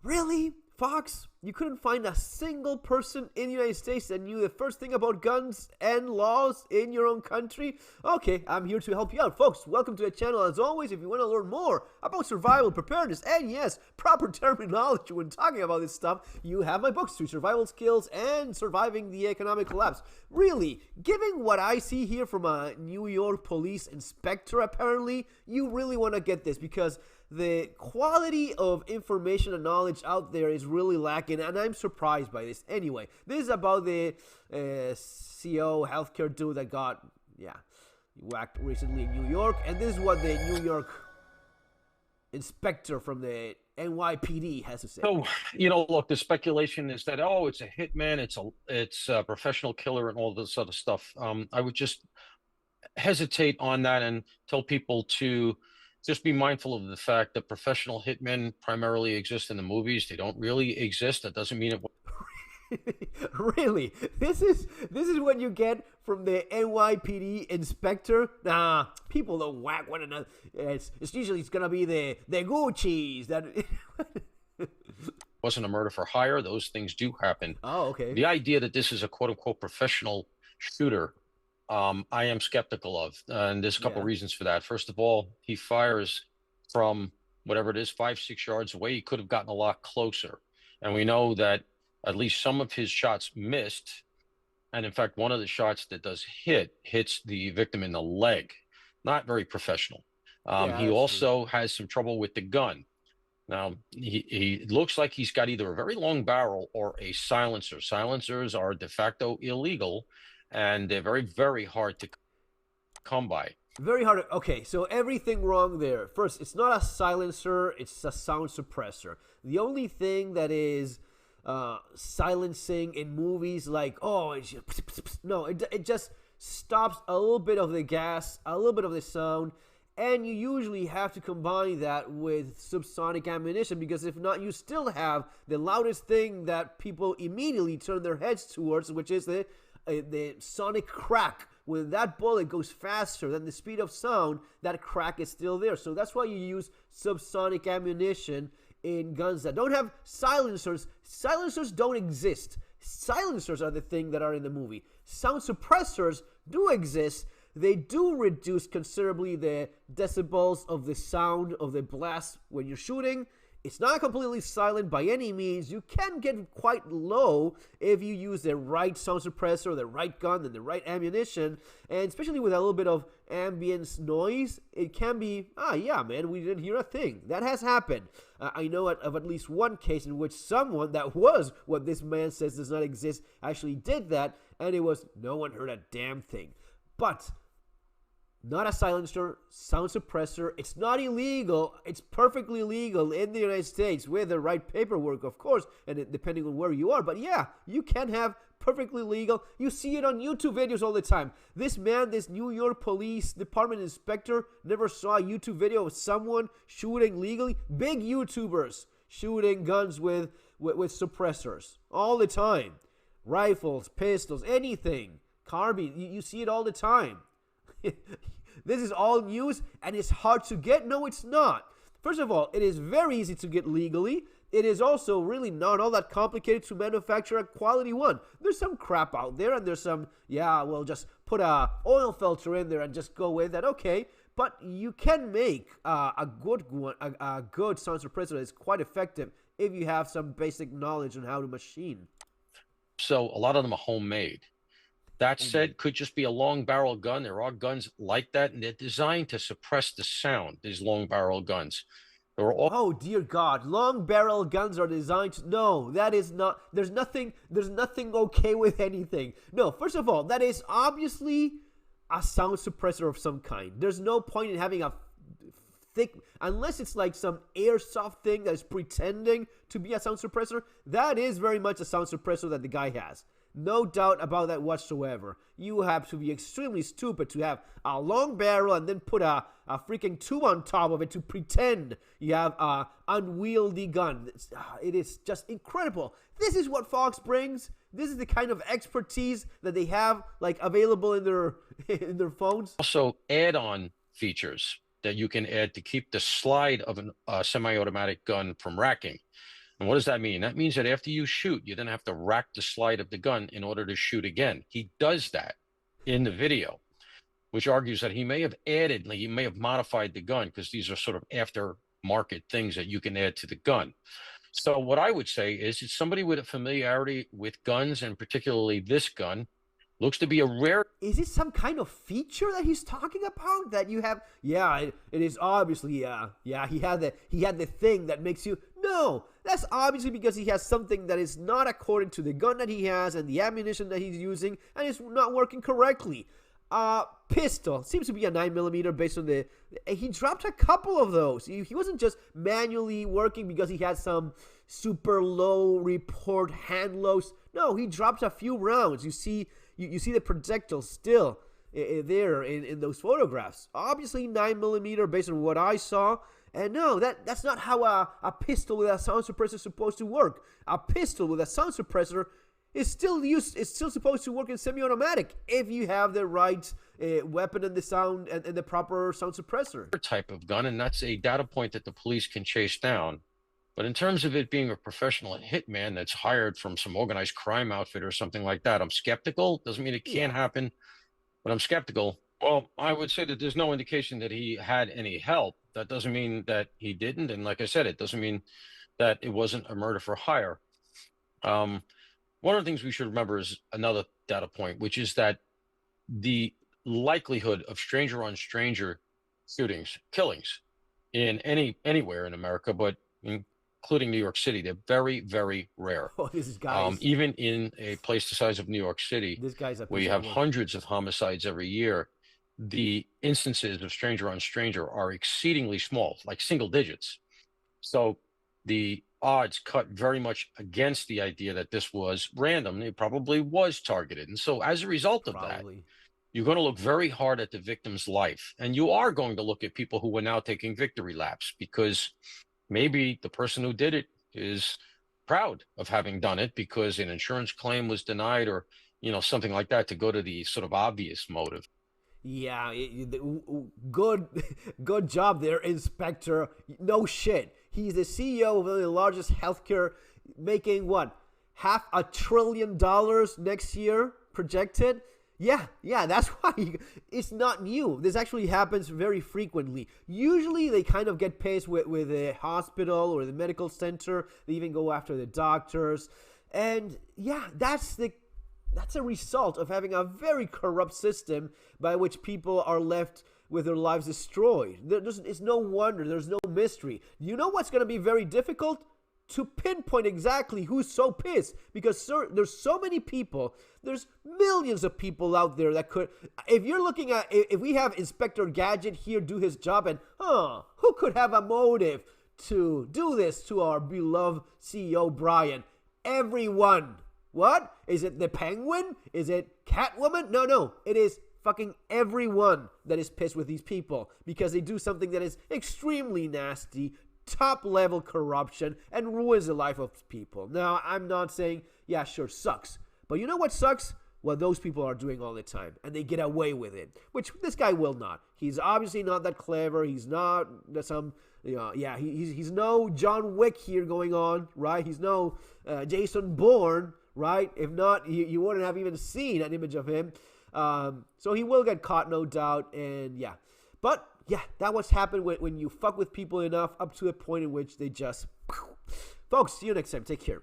Really? Fox? You couldn't find a single person in the United States that knew the first thing about guns and laws in your own country? Okay, I'm here to help you out. Folks, welcome to the channel. As always, if you want to learn more about survival, preparedness, and yes, proper terminology when talking about this stuff, you have my books, Three Survival Skills and Surviving the Economic Collapse. Really, given what I see here from a New York police inspector, apparently, you really want to get this because the quality of information and knowledge out there is really lacking, and I'm surprised by this. Anyway, this is about the CO healthcare dude that got, whacked recently in New York, and this is what the New York inspector from the NYPD has to say. So, look, the speculation is that, oh, it's a hitman, it's a professional killer and all this other stuff. I would just hesitate on that and tell people to just be mindful of the fact that professional hitmen primarily exist in the movies. They don't really exist. That doesn't mean it. Really? This is what you get from the NYPD inspector? Nah, people don't whack one another. It's usually gonna be the Gucci's that. Wasn't a murder for hire. Those things do happen. Oh, okay. The idea that this is a quote unquote professional shooter, I am skeptical of, and there's a couple reasons for that. First of all, he fires from whatever it is, 5-6 yards away. He could have gotten a lot closer, and we know that at least some of his shots missed, and in fact, one of the shots that does hits the victim in the leg. Not very professional. He also has some trouble with the gun. Now, he looks like he's got either a very long barrel or a silencer. Silencers are de facto illegal, and they're very, very hard to come by. Very hard. Okay, so everything wrong there. First, it's not a silencer, it's a sound suppressor. The only thing that is silencing in movies, like, oh, it's just, no, it just stops a little bit of the gas, a little bit of the sound, and you usually have to combine that with subsonic ammunition, because if not, you still have the loudest thing that people immediately turn their heads towards, which is the sonic crack. When that bullet goes faster than the speed of sound, that crack is still there. So that's why you use subsonic ammunition in guns that don't have silencers. Silencers don't exist. Silencers are the thing that are in the movie. Sound suppressors do exist. They do reduce considerably the decibels of the sound of the blast when you're shooting. It's not completely silent by any means. You can get quite low if you use the right sound suppressor, the right gun, and the right ammunition. And especially with a little bit of ambient noise, it can be, yeah, man, we didn't hear a thing. That has happened. I know of at least one case in which someone that was what this man says does not exist actually did that, and it was no one heard a damn thing. But not a silencer, sound suppressor. It's not illegal. It's perfectly legal in the United States with the right paperwork, of course, and depending on where you are. But yeah, you can have perfectly legal. You see it on YouTube videos all the time. This man, this New York Police Department inspector, never saw a YouTube video of someone shooting legally. Big YouTubers shooting guns with suppressors all the time. Rifles, pistols, anything. Carbine, you see it all the time. This is all news, and it's hard to get. No, it's not. First of all, it is very easy to get legally. It is also really not all that complicated to manufacture a quality one. There's some crap out there, and there's some, well, just put a oil filter in there and just go with that. Okay, but you can make a good one, a good sound suppressor that is quite effective if you have some basic knowledge on how to machine. So a lot of them are homemade. That said, could just be a long barrel gun. There are guns like that, and they're designed to suppress the sound, these long barrel guns. Oh, dear God. Long barrel guns are designed to... No, that is not... There's nothing okay with anything. No, first of all, that is obviously a sound suppressor of some kind. There's no point in having a thick... Unless it's like some airsoft thing that is pretending to be a sound suppressor, that is very much a sound suppressor that the guy has. No doubt about that whatsoever. You have to be extremely stupid to have a long barrel and then put a freaking tube on top of it to pretend you have a unwieldy gun. It is just incredible. This is what Fox brings. This is the kind of expertise that they have, like, available in their phones. Also, add-on features that you can add to keep the slide of a semi-automatic gun from racking. And what does that mean? That means that after you shoot, you then have to rack the slide of the gun in order to shoot again. He does that in the video, which argues that he may have added, like he may have modified the gun, because these are sort of aftermarket things that you can add to the gun. So what I would say is it's somebody with a familiarity with guns, and particularly this gun. Looks to be a rare. Is it some kind of feature that he's talking about that you have? Yeah, it is obviously. Yeah. He had the thing that makes you. No, that's obviously because he has something that is not according to the gun that he has and the ammunition that he's using, and it's not working correctly. Pistol seems to be a 9mm based on the. He dropped a couple of those. He wasn't just manually working because he had some super low report hand loads. No, he dropped a few rounds. You see the projectile still there in those photographs. Obviously 9mm based on what I saw. And no, that's not how a pistol with a sound suppressor is supposed to work. A pistol with a sound suppressor is still supposed to work in semi-automatic if you have the right weapon and the sound and the proper sound suppressor. Type of gun, and that's a data point that the police can chase down. But in terms of it being a professional hitman that's hired from some organized crime outfit or something like that, I'm skeptical. Doesn't mean it can't happen, but I'm skeptical. Well, I would say that there's no indication that he had any help. That doesn't mean that he didn't. And like I said, it doesn't mean that it wasn't a murder for hire. One of the things we should remember is another data point, which is that the likelihood of stranger on stranger shootings, killings in anywhere in America, but including New York City, they're very, very rare. Oh, this guy. Even in a place the size of New York City, this guy's where you have hundreds of homicides every year, the instances of stranger on stranger are exceedingly small, like single digits. So the odds cut very much against the idea that this was random. It probably was targeted. And so as a result of that, you're going to look very hard at the victim's life. And you are going to look at people who are now taking victory laps, because maybe the person who did it is proud of having done it because an insurance claim was denied, or, something like that, to go to the sort of obvious motive. Yeah, good job there, Inspector. No shit. He's the CEO of the largest healthcare, making what, $500 billion next year projected. Yeah, that's why it's not new. This actually happens very frequently. Usually they kind of get pissed with the hospital or the medical center. They even go after the doctors. And yeah, that's a result of having a very corrupt system by which people are left with their lives destroyed. It's no wonder. There's no mystery. You know what's going to be very difficult? To pinpoint exactly who's so pissed, because there's so many people. There's millions of people out there that could. If you're looking at, if we have Inspector Gadget here do his job, and who could have a motive to do this to our beloved CEO Brian? Everyone. What? Is it the Penguin? Is it Catwoman? No. It is fucking everyone that is pissed with these people because they do something that is extremely nasty, top-level corruption, and ruins the life of people. Now, I'm not saying, yeah, sure, sucks. But you know what sucks? What those people are doing all the time, and they get away with it, which this guy will not. He's obviously not that clever. He's not some, he's no John Wick here going on, right? He's no Jason Bourne, right? If not, you wouldn't have even seen an image of him. So he will get caught, no doubt, and yeah. But yeah, that what's happened when you fuck with people enough up to a point in which they just... Folks, see you next time. Take care.